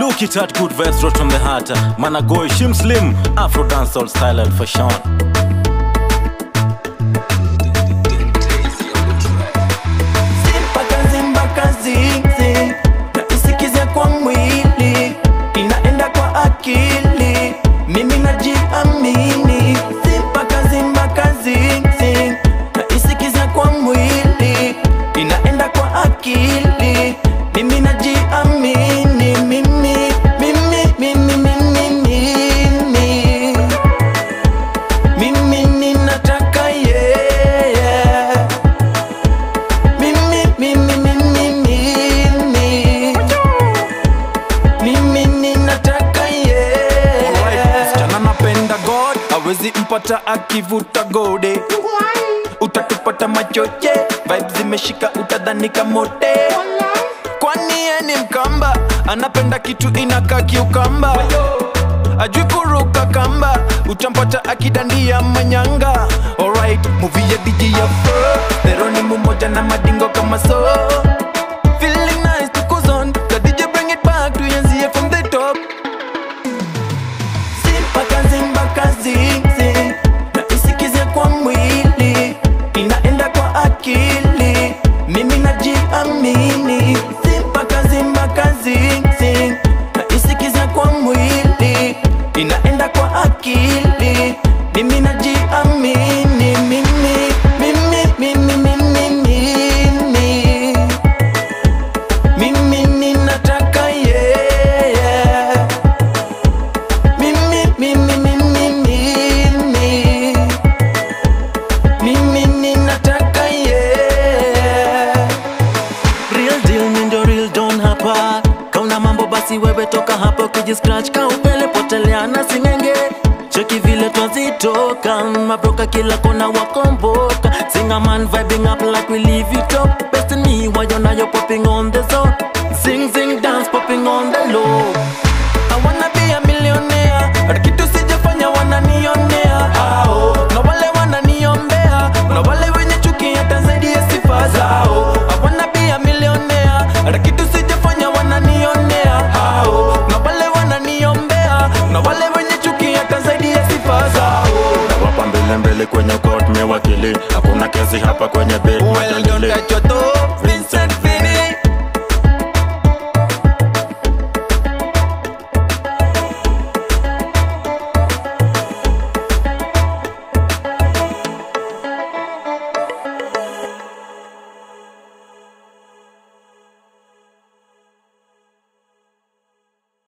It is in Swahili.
Look it at good vibes right from the heart. Man, I go Shim Slim, Afro dancehall style and fashion. Kwa mwili inaenda kwa akili, mimi najiamini. Simpaka zimbaka zing zing, naisikiza kwa mwili inaenda kwa akili, mimi najiamini. Mimi ninataka yeah. Mimi ninataka yeah. Alright, msichana napenda God, hawezi mpata akivuta gode. Utatupata machoche, vibes zimeshika utadhani kamote. Kwani yeye ni Mkamba, anapenda kitu inakaa kiukamba. Ajui kuruka kamba, utampata akidandia manyanga. Alright, movie ya DJ ya Fur, Pero ni mmoja na madingo kama so. Feeling nice to goes on, the DJ bring it back to yenzie from the top. Simpaka zimbaka zing zing, naisikiza kwa mwili inaenda kwa akili, mimi najiamini. Simpaka zimbaka zing zing, naisikiza kwa mwili inaenda kwa akili, mimi najiamini. Mimi ninataka yeah. Mimi ninataka yeah. Real deal mindo real don hapa. Kauna mambo basi wewe toka hapa, kujiscratch kaupele potelea na singenge. Cheki vile twazitoka, mabroka kila kona wakomboka. Sing a man vibing up like we leave it up. Best